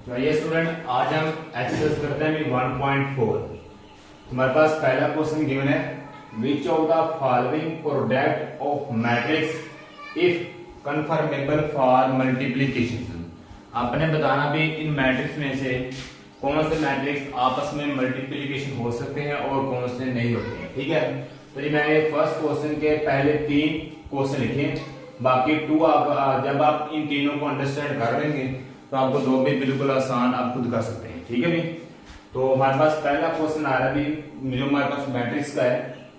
तो ये स्टूडेंट आज हम एक्सरसाइज करते हैं 1.4। हमारे पास पहला क्वेश्चन गिवन है, which of the following product of matrix if conformable for multiplication. आपने बताना भी इन मैट्रिक्स में से कौन से मैट्रिक्स आपस में मल्टीप्लिकेशन हो सकते हैं और कौन से नहीं होते हैं। ठीक है, तो ये मैंने फर्स्ट क्वेश्चन के पहले 3 क्वेश्चन लिखे, बाकी 2 आप जब आप इन तीनों को अंडरस्टैंड कर लेंगे तो आपको 2 भी बिल्कुल आसान आप खुद कर सकते हैं। ठीक है भी, तो हमारे पास पहला क्वेश्चन आ रहा है जो हमारे पास मैट्रिक्स का है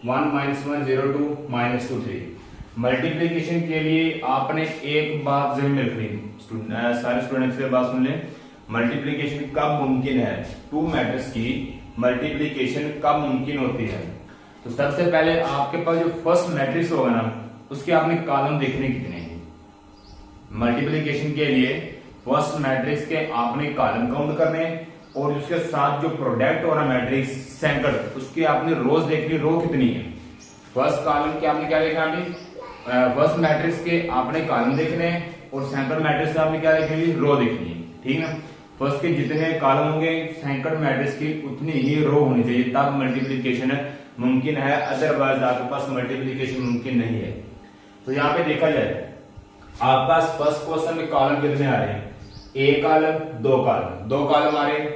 1 - 1 0 2 -2 3। मल्टीप्लिकेशन के लिए आपने एक बात जरूर में रखनी, सारे स्टूडेंट्स के बात सुन लें। मल्टीप्लिकेशन कब मुमकिन है, 2 मैट्रिक्स की मल्टीप्लिकेशन कब मुमकिन होती है। तो सबसे पहले आपके पास जो फर्स्ट मैट्रिक्स होगा ना, उसके आपने कॉलम देखने कितने हैं। मल्टीप्लिकेशन के लिए फर्स्ट मैट्रिक्स के आपने कॉलम काउंट करने और उसके साथ जो प्रोडक्ट हो रहा मैट्रिक्स सेकंड, उसके आपने रोज देखनी, रो कितनी है। फर्स्ट कॉलम के आपने क्या देखना अभी, फर्स्ट मैट्रिक्स के आपने कॉलम देखने और सेकंड मैट्रिक्स के आपने क्या देखनी, रो देखनी है। ठीक है, फर्स्ट के जितने कॉलम होंगे सेकंड मैट्रिक्स की उतनी ही रो होनी चाहिए, तब मल्टीप्लिकेशन मुमकिन है, अदरवाइज आपके पास मल्टीप्लिकेशन मुमकिन नहीं है। तो यहाँ पे देखा जाए आपके पास फर्स्ट क्वेश्चन में कॉलम कितने आ रहे हैं, एक कॉलम 2 कॉलम आ रहे हैं।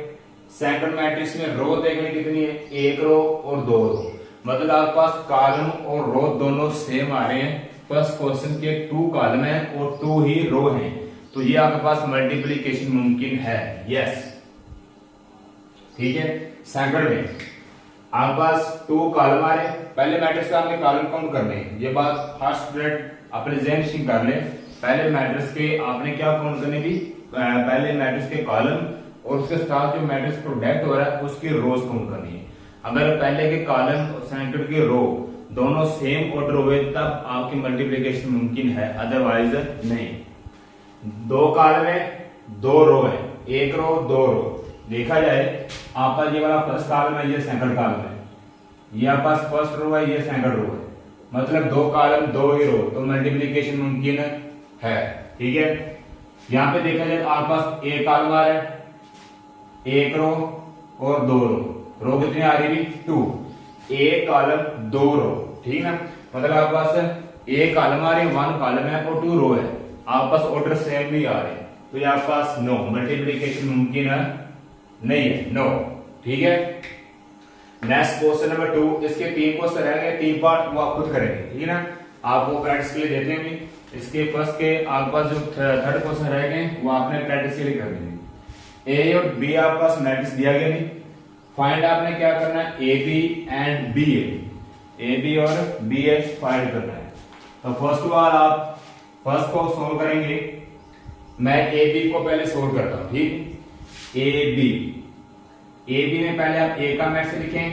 सेकंड मैट्रिक्स में रो देखने कितनी है, 1 रो और 2 रो, मतलब आपके पास कॉलम और रो दोनों सेम आ रहे हैं। फर्स्ट क्वेश्चन के 2 कॉलम है और 2 ही रो हैं, तो ये आपके पास मल्टीप्लिकेशन मुमकिन है, यस। ठीक है, सेकंड में आपके पास 2 कॉलम आ रहे हैं, पहले मैट्रिक्स का आपने कॉलम काउंट करने हैं। ये बात हर स्टूडेंट अपने ज़हन कर ले, पहले मैट्रिक्स के आपने क्या काउंट करने भी, पहले मैट्रिक्स के कॉलम और उसके साथ जो मैट्रिक्स प्रोडक्ट हो रहा है उसकी रोज काउंट करनी है। अगर पहले के कॉलम और सेकंड के रो दोनों सेम ऑर्डर हुए तब आपकी मल्टीप्लिकेशन मुमकिन है, अदरवाइज नहीं। 2 कॉलम है 2 रो है, 1 रो 2 रो। देखा जाए आपका ये वाला फर्स्ट कॉलम है, ये सेकंड कॉलम है, ये आपके पास फर्स्ट रो है, ये सेकंड रो है, मतलब 2 कॉलम 2 ही रो, तो मल्टीप्लिकेशन मुमकिन है। ठीक है, यहां पे देखा जाए आपके पास एक कॉलम आ रहा है, 1 रो और 2 रो कितनी आ रही है, 2, 1 कॉलम 2 रो। ठीक है ना, मतलब आपके पास एक कॉलम आ रही है, 1 कॉलम है और 2 रो है, आपके पास ऑर्डर सेम नहीं आ रहे, तो ये आपके पास नो, मल्टीप्लिकेशन मुमकिन है नहीं है, नो। ठीक है, नेक्स्ट क्वेश्चन नंबर 2, इसके 3 क्वेश्चन रह गए, 3 पार्ट वो आप खुद करेंगे। ठीक है ना, आपको प्रैक्टिस के लिए देते हैं भी। इसके फर्स्ट के आपके पास जो थर्ड क्वेश्चन रह गए वो आपने प्रैक्टिस के लिए कर देंगे। ए और बी आपके पास मैट्रिक्स दिया गया नहीं, फाइंड आपने क्या करना है, A B and B A B और बी ए फाइंड करना है। तो फर्स्ट ऑफ ऑल आप फर्स्ट को सोल्व करेंगे, मैं ए बी को पहले सोल्व करता हूं। ठीक, ए बी में पहले आप ए का मैट्रिक्स लिखें,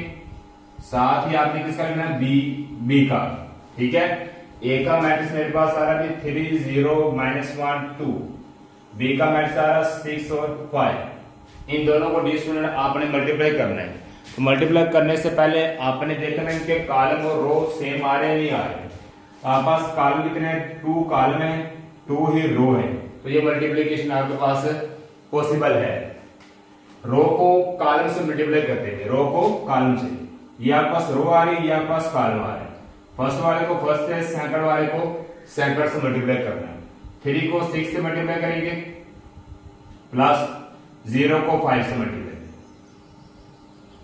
साथ ही आपने किसका लिखना है, बी का। ठीक है, ए का मैट्रिक्स मेरे पास आ रहा है 3 0 -1 2, बी का मैट्रिक्स आ रहा 6 और 5। इन दोनों को डी स्टूडेंट आपने मल्टीप्लाई करना है। तो मल्टीप्लाई करने से पहले आपने देखना है इनके कॉलम और रो सेम आ रहे हैं नहीं आ रहे। आपके पास कॉलम कितने हैं, 2 कॉलम है 2 ही रो है, तो ये मल्टीप्लीकेशन आपके पास पॉसिबल है। रो को कॉलम से मल्टीप्लाई करते हैं, रो को कॉलम से, ये आपके पास रो आ रही है, ये आपके पास कॉलम आ रहा है। फर्स्ट वाले को फर्स्ट से, सेकंड वाले को सेकंड से मल्टीप्लाई करना है। 3 को 6 से मल्टीप्लाई करेंगे, प्लस 0 को 5 से मल्टीप्लाई।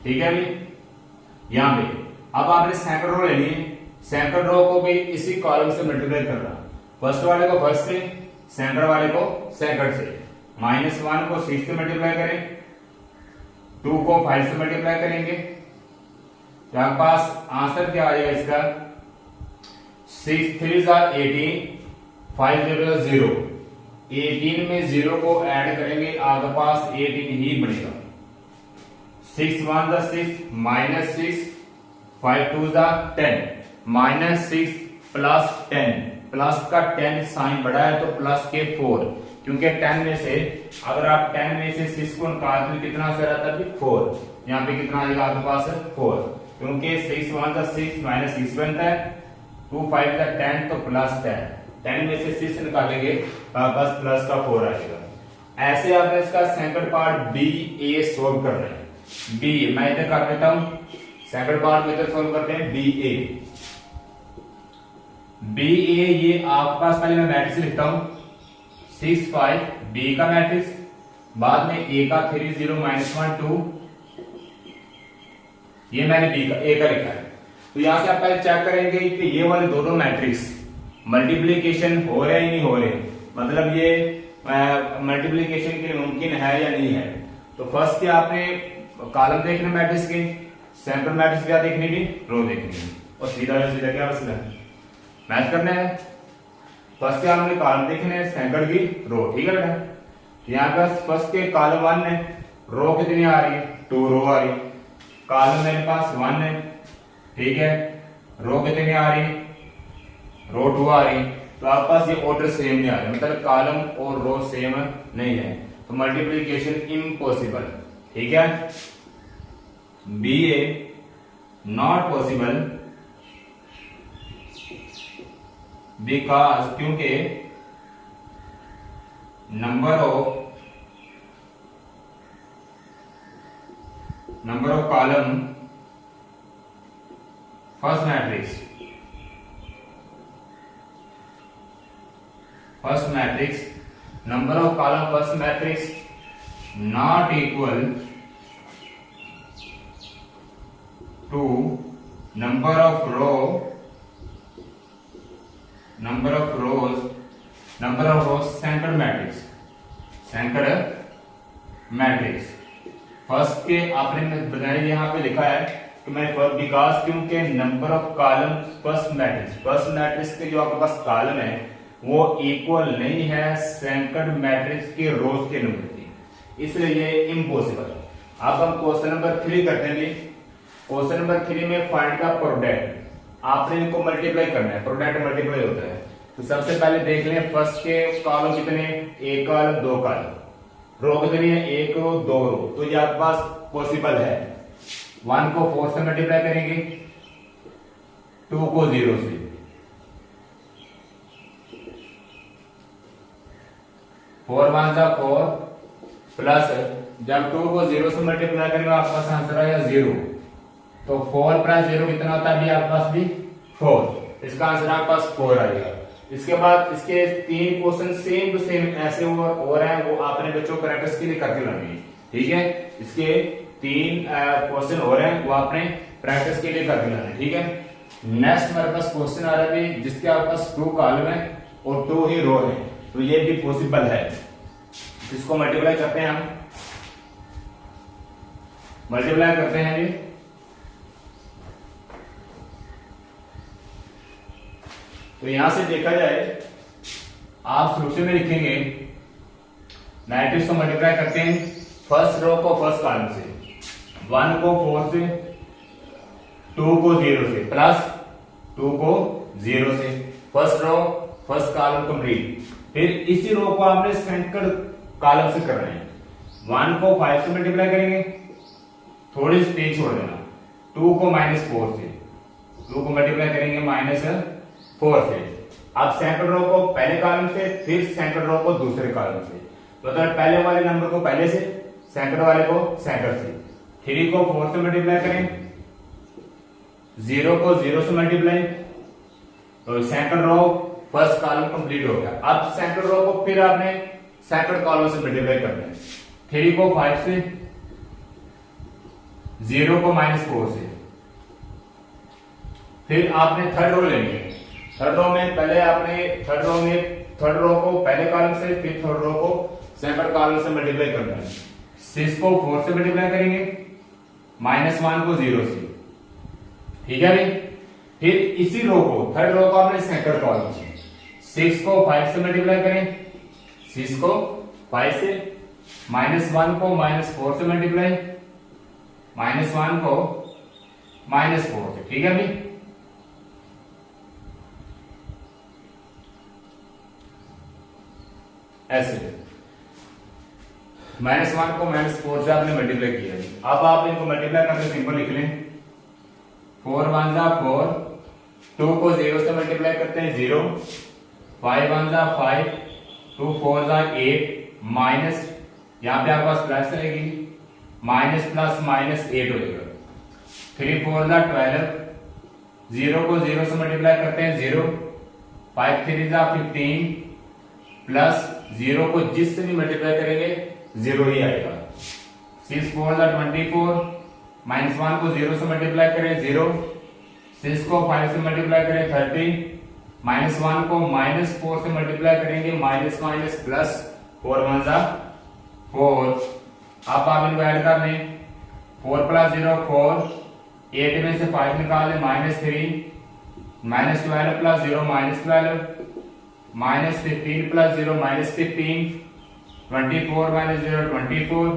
ठीक है अभी यहां पे अब आपने सेकंड रो लेनी है, सेकंड रो को भी इसी कॉलम से मल्टीप्लाई करना, फर्स्ट वाले को फर्स्ट से, सेकंड वाले को सेकंड से। -1 को 6 से मल्टीप्लाई करें, 2 को 5 से मल्टीप्लाई करेंगे, तो आपके पास आंसर क्या आ जाएगा इसका, 6 3 18, 5 0 0। 18 में 0 को ऐड करेंगे, आपके पास 18 ही बनेगा। 6 1 6 -6, 5 2 10, -6 प्लस 10, प्लस का 10 साइन बढ़ा है तो प्लस के 4, क्योंकि 10 में से अगर आप 10 में से 6 को निकालते हैं कितना आंसर आता है, 4। यहाँ पे कितना आएगा आपके पास 4, क्योंकि 6 1 6 -6 बनता है, 2 5 10 तो प्लस 10 में से 6 निकालेंगे, पास प्लस का 4 आएगा। ऐसे आपने इसका सेकंड पार्ट बी ए सोल्व करना है। बी ए मैं इधर कर देता हूं, सेकंड पार्ट को इधर सोल्व करते हैं। बी ए ये आपके पास, पहले मैं मैट्रिक्स लिखता हूं 6 5 बी का मैट्रिक्स, बाद में ए का 3 0 -1 2, ये मैंने बी का ए का लिखा है। तो यहां से आप पहले चेक करेंगे कि ये वाले दोनों मैट्रिक्स मल्टीप्लीकेशन हो रहे हैं नहीं हो रहे, मतलब ये मल्टीप्लीकेशन के लिए मुमकिन है या नहीं है। तो फर्स्ट क्या आपने कॉलम देखना मैट्रिक्स के, सेंटर मैट्रिक्स क्या देखनी भी, रो देखनी है, और सीधा क्या बस मैच करना है। फर्स्ट क्या हमने कॉलम देखने हैं, सेकंड की रो, ठीक है बेटा। यहाँ पर फर्स्ट के कॉलम 1 है, रो कितनी आ रही है, 2 रो आ रही है। कॉलम मेरे पास 1 है, ठीक है, रो कितनी आ रही है, रो 2 आ रही है। तो आपके पास ये ऑर्डर सेम नहीं आ रहा, मतलब कॉलम और रो सेम नहीं है, तो मल्टीप्लीकेशन इम्पॉसिबल, ठीक है। B A not possible because, क्योंकि number of column first matrix number of column first matrix not equal to number of rows centre matrix. First के आपने बताया यहां पे लिखा है कि मैं बिकॉज, क्योंकि number of column first matrix के जो आपके पास कॉलम है वो इक्वल नहीं है सेकंड मैट्रिक्स के रोज के नंबर की, इसलिए ये इम्पॉसिबल। अब हम क्वेश्चन नंबर 3 करते हैं। क्वेश्चन नंबर 3 में फाइंड द प्रोडक्ट, आपने इनको मल्टीप्लाई करना है, प्रोडक्ट मल्टीप्लाई होता है। तो सबसे पहले देख लें फर्स्ट के कॉलम कितने, एक कॉलम 2 कॉलम, रो कितनी है, 1 रो 2 रो। तो ये आपके पास पॉसिबल है। 1 को 4 से मल्टीप्लाई करेंगे, 2 को 0 से, 4 1 जा 4 प्लस, जब 2 को 0 से मल्टीप्लाई करेंगे आपके पास आंसर आएगा 0। तो 4 प्लस 0 कितना होता है, आपके पास भी 4, इसका आंसर आपके पास 4 आएगा। इसके बाद इसके 3 क्वेश्चन सेम टू सेम ऐसे हो रहे हैं, वो आपने बच्चों प्रैक्टिस के लिए करके लानी है, ठीक है। इसके 3 क्वेश्चन हो रहे हैं, वो आपने प्रैक्टिस के लिए करके लाना है, ठीक है। नेक्स्ट हमारे पास क्वेश्चन आ रहा है जिसके आपके पास 2 कॉलम है और 2 ही रो है, तो ये भी पॉसिबल है। इसको मल्टीप्लाई करते हैं, हम मल्टीप्लाई करते हैं ये, तो यहां से देखा जाए आप सोल्यूशन में लिखेंगे मैट्रिक्स को मल्टीप्लाई करते हैं फर्स्ट रो को फर्स्ट कॉलम से, 1 को 4 से, 2 को 0 से, प्लस 2 को 0 से, first row first column complete. फिर इसी रो को आपने सेकंड कॉलम से करना है, 1 को 5 से मल्टीप्लाई करेंगे, थोड़ी स्पेस छोड़ देना, 2 को -4 से, 2 को मल्टीप्लाई करेंगे -4 से। अब सेकंड रो को पहले कॉलम से, फिर सेकंड रो को दूसरे कॉलम से, मतलब पहले वाले नंबर को पहले से, सेकंड वाले को सेकंड से। 3 को 4 से मल्टीप्लाई करें, 0 को 0 से मल्टीप्लाई, तो second row first column complete हो गया। अब सेकंड रो को फिर आपने सेकंड कॉलम से मल्टीप्लाई करना है, 3 को 5 से, 0 को -4 से। फिर आपने थर्ड रो लेनी है, थर्ड रो में पहले आपने थर्ड रो को पहले कॉलम से, फिर थर्ड रो को सेकंड कॉलम से मल्टीप्लाई करना है। 6 को 4 से मल्टीप्लाई करेंगे, -1 को 0 से, ठीक है भाई। फिर इसी रो को, थर्ड रो को आपने सेकंड कॉलम से, 6 को 5 से मल्टीप्लाई करें, 6 को 5 से, -1 को -4 से मल्टीप्लाई, -1 को -4 से, ठीक है भाई। ऐसे -1 को -4 से आपने मल्टीप्लाई किया। अब आप इनको मल्टीप्लाई करके सिंपल लिख लें, 4 1 जा 4, 2 को 0 से मल्टीप्लाई करते हैं 0, 5 1 जा 5, 2 4 जा 8, यहाँ पे आपके पास प्लस रहेगी, माइनस प्लस माइनस 8 हो जाएगा। 3 4 जा 12, 0 को 0 से मल्टीप्लाई करते हैं 0, 5 3 जा 15 प्लस 0 को जिससे भी मल्टीप्लाई करेंगे 0 ही आएगा। 6 4 जा 24, माइनस 1 को 0 से मल्टीप्लाई करें 0, 6 को 5 से मल्टीप्लाई करें 30, माइनस 1 को माइनस 4 से मल्टीप्लाई करेंगे माइनस माइनस प्लस 4 1 जा 4। अब आप इनको ऐड कर लें, 4 प्लस 0 4, 8 में से 5 निकाल लें minus 3, minus 12 plus 0 minus 12, minus 15 plus 0 minus 15, 24 minus 0 24,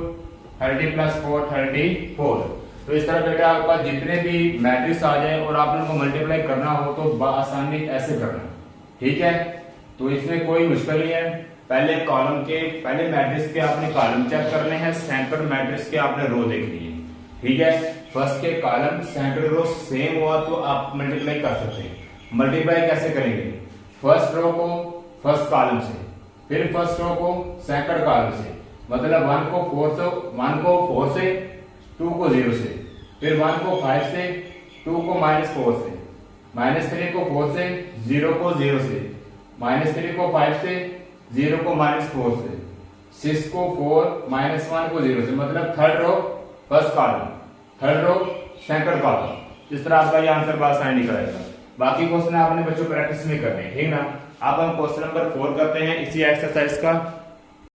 30 plus 4 34। तो इस तरह बेटा आपके पास जितने भी मैट्रिक्स आ जाए और आप उनको मल्टीप्लाई करना हो तो आसानी ऐसे करना, ठीक है। तो इसमें कोई मुश्किल नहीं है। पहले पहले मैट्रिक्स के आपने कॉलम चेक करने हैं, सेंटर मैट्रिक्स के आपने रो देखनी है, ठीक है। फर्स्ट के कॉलम सेंटर रो सेम हुआ तो आप मल्टीप्लाई कर सकते हैं। मल्टीप्लाई कैसे करेंगे, फर्स्ट रो को फर्स्ट कॉलम से, फिर फर्स्ट रो को सेकंड कॉलम से, मतलब 1 को 4 से, 2 को 0 से, फिर 1 को 5 से, 2 को -4 से, -3 को 4 से, 0 को 0 से, -3 को 5 से, 0 को -4 से, 6 को 4, -1 को 0 से, मतलब third row first column, third row second column. इस तरह आपका ये आंसर बात साइन निकलेगा। बाकी क्वेश्चन आपने बच्चों प्रैक्टिस में करने हैं, ठीक ना। अब हम क्वेश्चन नंबर 4 करते हैं इसी एक्सरसाइज का।